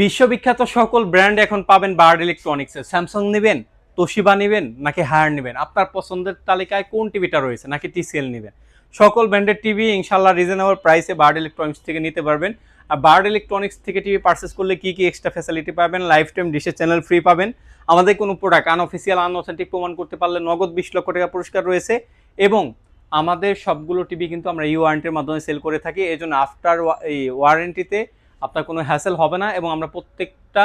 বিশ্ববিখ্যাত সকল ব্র্যান্ড এখন পাবেন বার্ড ইলেকট্রনিক্সে। স্যামসাং নেবেন, তোশিবা নেবেন নাকি হায়ার নেবেন, আপনার পছন্দের তালিকায় কোন টিভিটা রয়েছে, নাকি টিসিএল নেবেন, সকল ব্র্যান্ডের টিভি ইনশাল্লাহ রিজনেবল প্রাইসে বার্ড ইলেকট্রনিক্স থেকে নিতে পারবেন। আর বার্ড ইলেকট্রনিক্স থেকে টিভি পারচেস করলে কি কি এক্সট্রা ফ্যাসিলিটি পাবেন, লাইফ টাইম ডিশের চ্যানেল ফ্রি পাবেন, আমাদের কোনো প্রোডাক্ট আনঅফিসিয়াল আনঅথেন্টিক প্রমাণ করতে পারলে নগদ 20 লক্ষ টাকা পুরস্কার রয়েছে। এবং আমাদের সবগুলো টিভি কিন্তু আমরা ই ওয়ারেন্টির মাধ্যমে সেল করে থাকি, এই জন্য আফটার এই ওয়ারেন্টিতে আপনার কোনো হ্যাসেল হবে না এবং আমরা প্রত্যেকটা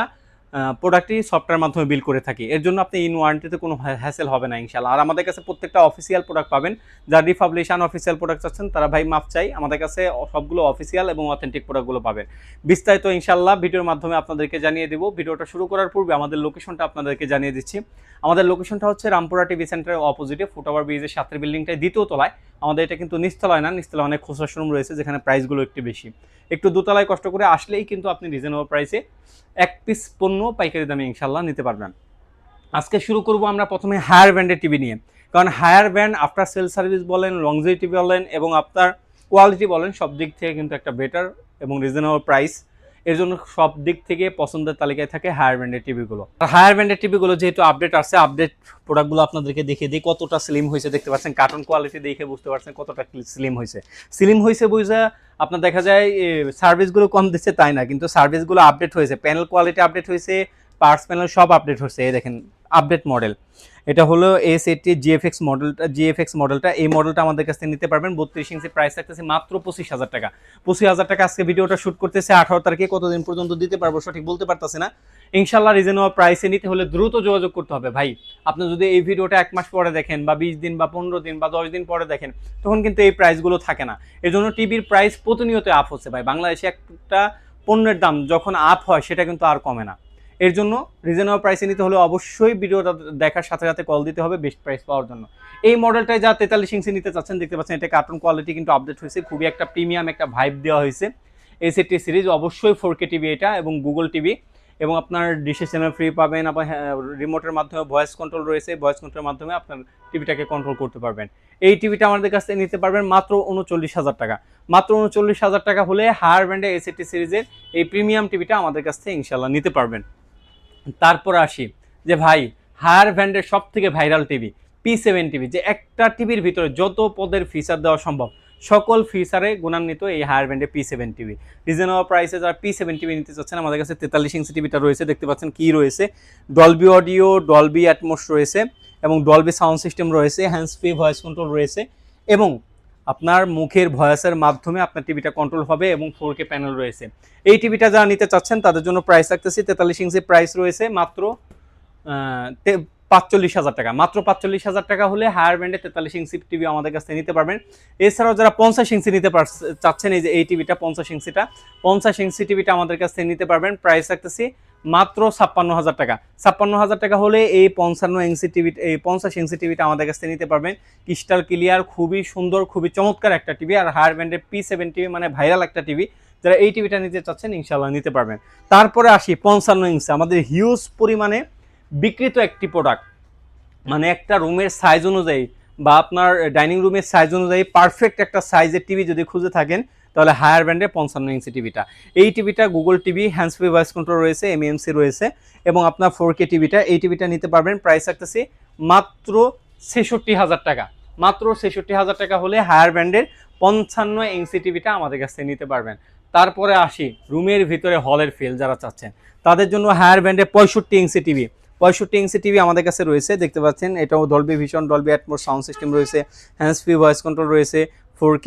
প্রোডাক্টই সফটওয়্যার মাধ্যমে বিল করে থাকি। এর জন্য আপনি ইন ওয়ারেন্টিতে কোনো হ্যাসেল হবে না ইনশাআল্লাহ। আর আমাদের কাছে প্রত্যেকটা অফিসিয়াল প্রোডাক্ট পাবেন। যারা রিপাবলিশন অফিসিয়াল প্রোডাক্ট চাচ্ছেন তারা ভাই মাপ চাই, আমাদের কাছে সবগুলো অফিসিয়াল এবং অথেন্টিক প্রোডাক্টগুলো পাবেন। বিস্তারিত ইনশাআল্লাহ ভিডিওর মাধ্যমে আপনাদেরকে জানিয়ে দেবো। ভিডিওটা শুরু করার পূর্বে আমাদের লোকেশনটা আপনাদেরকে জানিয়ে দিচ্ছি। আমাদের লোকেশনটা হচ্ছে রামপুরা টিভি সেন্টারের অপোজিটে ফুটওভার ব্রিজের সাথের বিল্ডিংটায় দ্বিতীয় তলায়। আমাদের এটা কিন্তু নিচতলায় না, নিচতলায় অনেক খুচরা শোরুম রয়েছে যেখানে প্রাইসগুলো একটু বেশি। একটু দোতলায় কষ্ট করে আসলেই কিন্তু আপনি রিজনেবল প্রাইসে এক পিস পণ্য পাইকারি দামে ইনশাল্লাহ নিতে পারবেন। আজকে শুরু করব আমরা প্রথমে হায়ার ব্র্যান্ডের টিভি নিয়ে, কারণ Haier brand after sale service বলেন, লংজিভিটি বলেন এবং আপনার কোয়ালিটি বলেন, সব দিক থেকে কিন্তু একটা বেটার এবং রিজনেবল প্রাইস। এর জন্য সব দিক থেকে পছন্দের তালিকায় থাকে হায়ার ব্র্যান্ডের টিভিগুলো। আর হায়ার ব্র্যান্ডের টিভিগুলো যেহেতু আপডেট আসছে, আপডেট প্রোডাক্টগুলো আপনাদেরকে দেখিয়ে দিই। কতটা স্লিম হয়েছে দেখতে পাচ্ছেন, কার্টুন কোয়ালিটি দেখে বুঝতে পারছেন কতটা স্লিম হয়েছে। স্লিম হয়েছে বুঝে আপনার দেখা যায় সার্ভিসগুলো কম দিচ্ছে তাই না, কিন্তু সার্ভিসগুলো আপডেট হয়েছে, প্যানেল কোয়ালিটি আপডেট হয়েছে, পার্টস প্যানেল সব আপডেট হচ্ছে। এই দেখেন আপডেট মডেল, এটা হলো S80 জিএফএক্স মডেলটা। এই মডেলটা আমাদের কাছ থেকে নিতে পারবেন 32 ইঞ্চি, প্রাইস থাকতেছে মাত্র 25,000 টাকা। 25,000 টাকা আজকে ভিডিওটা শুট করতেছে 18 তারিখে, কতদিন পর্যন্ত দিতে পারবো সঠিক বলতে পারতেছি না। ইনশাল্লাহ রিজনেবল প্রাইসে নিতে হলে দ্রুত যোগাযোগ করতে হবে ভাই। আপনি যদি এই ভিডিওটা 1 মাস পরে দেখেন বা 20 দিন বা 15 দিন বা 10 দিন পরে দেখেন, তখন কিন্তু এই প্রাইসগুলো থাকে না। এই জন্য টিভির প্রাইস প্রতিনিয়ত আপ হচ্ছে ভাই। বাংলাদেশে একটা পণ্যের দাম যখন আপ হয় সেটা কিন্তু আর কমে না। এর জন্য রিজনেবল প্রাইসে নিতে হলে অবশ্যই ভিডিওটা দেখার সাথে সাথে কল দিতে হবে বেস্ট প্রাইস পাওয়ার জন্য। এই মডেলটায় যা 43 ইঞ্চি নিতে চাচ্ছেন, দেখতে পাচ্ছেন এটা কার্টুন কোয়ালিটি কিন্তু আপডেট হয়েছে, খুবই একটা প্রিমিয়াম একটা ভাইব দেওয়া হয়েছে। S80 সিরিজ অবশ্যই 4K টিভি এটা এবং গুগল টিভি, এবং আপনার ডিশের চ্যানেল ফ্রি পাবেন। আবার রিমোটের মাধ্যমে ভয়েস কন্ট্রোল রয়েছে, ভয়েস কন্ট্রোলের মাধ্যমে আপনার টিভিটাকে কন্ট্রোল করতে পারবেন। এই টিভিটা আমাদের কাছ থেকে নিতে পারবেন মাত্র 39,000 টাকা। মাত্র 39,000 টাকা হলে হায়ার ব্র্যান্ডের S80 সিরিজের এই প্রিমিয়াম টিভিটা আমাদের কাছ থেকে ইনশাল্লাহ নিতে পারবেন। তারপর আসি যে ভাই হায়ার ব্র্যান্ডের সব থেকে ভাইরাল টিভি P7 টিভি, যে একটা টিভির ভিতরে যত পদের ফিচার দেওয়া সম্ভব সকল ফিচারে গুণান্বিত এই হায়ার ব্র্যান্ডের P7 টিভি। রিজনেবল প্রাইসে যারা P7 টিভি নিতে চাচ্ছেন, আমাদের কাছে 43 ইঞ্চি টিভিটা রয়েছে, দেখতে পাচ্ছেন কি রয়েছে, ডলবি অডিও, ডলবি অ্যাটমস রয়েছে এবং ডলবি সাউন্ড সিস্টেম রয়েছে, হ্যান্ডস ফ্রি ভয়েস কন্ট্রোল রয়েছে এবং আপনার মুখের ভয়েসের মাধ্যমে আপনার টিভিটা কন্ট্রোল হবে এবং 4K প্যানেল রয়েছে। এই টিভিটা যারা নিতে চাচ্ছেন তাদের জন্য প্রাইস রাখতেছি 43 ইঞ্চি, প্রাইস রয়েছে মাত্র 45,000 টাকা। মাত্র 45,000 টাকা হলে হায়ার ব্র্যান্ডের 43 ইঞ্চি টিভি আমাদের কাছ থেকে নিতে পারবেন। এছাড়াও যারা 50 ইঞ্চি নিতে চাচ্ছেন, এই যে এই টিভিটা 50 ইঞ্চি টিভিটা আমাদের কাছ থেকে নিতে পারবেন, প্রাইস রাখতেছি মাত্র 56,000 টাকা। 56,000 টাকা হলে এই 50 ইঞ্চি টিভিটা আমাদের কাছ থেকে নিতে পারবেন। ক্রিস্টাল ক্লিয়ার, খুবই সুন্দর, খুবই চমৎকার একটা টিভি। আর হায়ার ব্র্যান্ডের P7 টিভি মানে ভাইরাল একটা টিভি, যারা এই টিভিটা নিতে চাচ্ছেন ইনশাল্লাহ নিতে পারবেন। তারপরে আসি 55 ইঞ্চি, আমাদের হিউজ পরিমাণে বিক্রিত একটি প্রোডাক্ট, মানে একটা রুমের সাইজ অনুযায়ী বা আপনার ডাইনিং রুমের সাইজ অনুযায়ী পারফেক্ট একটা সাইজের টিভি যদি খুঁজে থাকেন তাহলে হায়ার ব্র্যান্ডের 55 ইঞ্চি টিভিটা। এই টিভিটা Google TV, hands free voice control রয়েছে, এমএমসি রয়েছে এবং আপনার 4K টিভিটা, এই টিভিটা নিতে পারবেন, প্রাইস রাখতেছি মাত্র 66,000 টাকা। মাত্র 66,000 টাকা হলে হায়ার ব্র্যান্ডের 55 ইঞ্চি টিভিটা আমাদের কাছ থেকে নিতে পারবেন। তারপরে আসি রুমের ভিতরে হলের ফিল যারা চাচ্ছেন তাদের জন্য হায়ার ব্র্যান্ডের 65 ইঞ্চি টিভি। 65 ইঞ্চি টিভি আমাদের কাছে রয়েছে, দেখতে পাচ্ছেন এটাও Dolby vision, Dolby atoms sound system রয়েছে, হ্যান্ডস ফ্রি ভয়েস কন্ট্রোল রয়েছে, 4K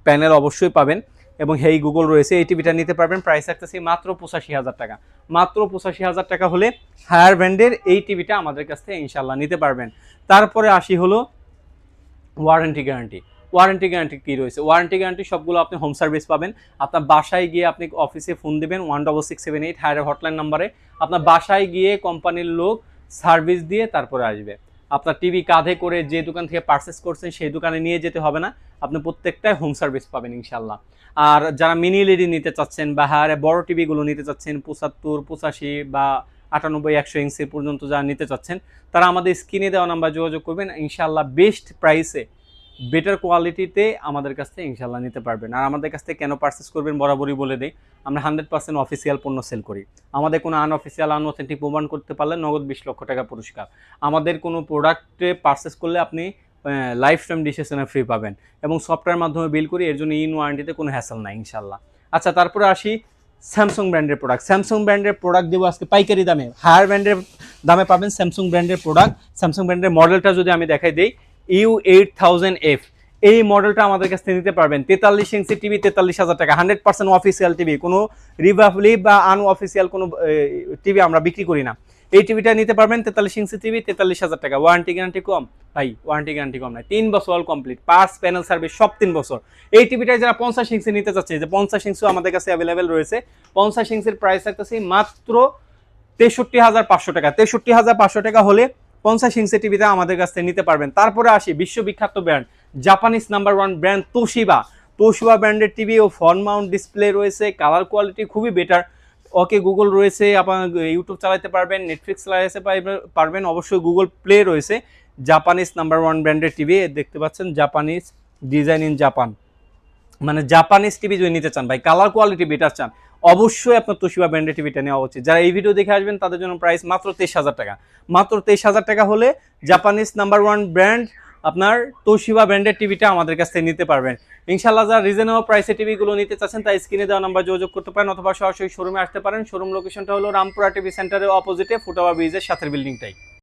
প্যানেল অবশ্যই পাবেন এবং হেই গুগল রয়েছে। এই টিভিটা নিতে পারবেন, প্রাইস রাখতেছি মাত্র 85,000 টাকা। মাত্র 85,000 টাকা হলে হায়ার ব্র্যান্ডের এই টিভিটা আমাদের কাছ থেকে ইনশাল্লাহ নিতে পারবেন। তারপরে আসি হলো ওয়ারেন্টি গ্যারান্টি। ওয়ারেন্টি গ্যারান্টি কী রয়েছে? ওয়ারেন্টি গ্যারান্টি সবগুলো আপনি হোম সার্ভিস পাবেন। আপনার বাসায় গিয়ে আপনি অফিসে ফোন দেবেন 16678 হায়ার হটলাইন নাম্বারে, আপনার বাসায় গিয়ে কোম্পানির লোক সার্ভিস দিয়ে তারপরে আসবে। আপনার টিভি কাঁধে করে যে দোকান থেকে পারচেস করছেন সেই দোকানে নিয়ে যেতে হবে না, আপনি প্রত্যেকটাই হোম সার্ভিস পাবেন ইনশাল্লাহ। আর যারা মিনি এলইডি নিতে চাচ্ছেন বা হায়ারে বড় টিভিগুলো নিতে চাচ্ছেন 75, 85 বা 98, 100 ইঞ্চি পর্যন্ত যারা নিতে চাচ্ছেন, তারা আমাদের স্ক্রিনে দেওয়া নাম্বার যোগাযোগ করবেন, ইনশাল্লাহ বেস্ট প্রাইসে বেটার কোয়ালিটিতে আমাদের কাছ থেকে ইনশাল্লাহ নিতে পারবেন। আর আমাদের কাছ থেকে কেন পারচেস করবেন বরাবরই বলে দিই, আমরা 100% অফিসিয়াল পণ্য সেল করি। আমাদের কোনো আনঅফিসিয়াল আনঅথেন্টিক প্রমাণ করতে পারলে নগদ 20 লক্ষ টাকা পুরস্কার। আমাদের কোনো প্রোডাক্টে পারচেস করলে আপনি লাইফ টাইম ডিসিশনে ফ্রি পাবেন এবং সফটওয়্যার মাধ্যমে বিল করি, এর জন্য ইন ওয়ারেন্টিতে কোনো হ্যাসেল নাই ইনশাল্লাহ। আচ্ছা, তারপরে আসি স্যামসাং ব্র্যান্ডের প্রোডাক্ট। স্যামসাং ব্র্যান্ডের প্রোডাক্ট দেবো আজকে পাইকারি দামে, হায়ার ব্র্যান্ডের দামে পাবেন স্যামসাং ব্র্যান্ডের প্রোডাক্ট। স্যামসাং ব্র্যান্ডের মডেলটা যদি আমি দেখাই দিই, U8000F, এই মডেলটা আমাদের কাছ থেকে নিতে পারবেন 43 ইঞ্চি টিভি 43,000 টাকা, 100% অফিসিয়াল টিভি, কোনো রিভাবলি বা আনঅফিসিয়াল কোনো টিভি আমরা বিক্রি করি না। এই টিভিটা নিতে পারবেন 43 ইঞ্চি টিভি 43,000 টাকা। ওয়ারেন্টি গ্যারান্টি কম ভাই, ওয়ারেন্টি গ্যারান্টি কম নাই, 3 বছর all complete, pass panel service সব 3 বছর। এই টিভিটা যারা 50 ইঞ্চি নিতে চাচ্ছে, যে 50 ইঞ্চিও আমাদের কাছে অ্যাভেলেবেল রয়েছে। 50 ইঞ্চির প্রাইস থাকতেছে মাত্র 63,500 টাকা। 63,500 টাকা হলে 50 ইঞ্চি টিভিটা আমাদের কাছ থেকে নিতে পারবেন। তারপরে আসি বিশ্ববিখ্যাত brand, Japanese number 1 brand Toshiba. Toshiba ব্র্যান্ডের টিভি ও ফ্রন্ট মাউন্ট ডিসপ্লে রয়েছে, কালার কোয়ালিটি খুবই বেটার। ওকে গুগল রয়েছে, আপনার ইউটিউব চালাতে পারবেন, নেটফ্লিক্স চালাতে পারবেন, অবশ্যই গুগল প্লে রয়েছে। জাপানিজ নাম্বার 1 ব্র্যান্ডের টিভি দেখতে পাচ্ছেন, জাপানিজ ডিজাইন ইন জাপান, মানে জাপানিজ টিভি যদি নিতে চান ভাই, কালার কোয়ালিটি বেটার চান, অবশ্যই আপনার তোশিবা ব্র্যান্ডের টিভিটা নেওয়া উচিত। যারা এই ভিডিও দেখে আসবেন তাদের জন্য প্রাইস মাত্র 23,000 টাকা। মাত্র 23,000 টাকা হলে জাপানিজ নাম্বার 1 ব্র্যান্ড আপনার তোশিবা ব্র্যান্ডের টিভিটা আমাদের কাছ থেকে নিতে পারবেন ইনশাআল্লাহ। যারা রিজনেবল প্রাইসে টিভিগুলো নিতে চাচ্ছেন তাই স্ক্রিনে দেওয়া নাম্বার যোগাযোগ করতে পারেন, অথবা সরাসরি শোরুমে আসতে পারেন। শোরুম লোকেশনটা হলো রামপুরা টিভি সেন্টারের অপোজিটে ফুটওভার ব্রিজের সাথের বিল্ডিংটাই।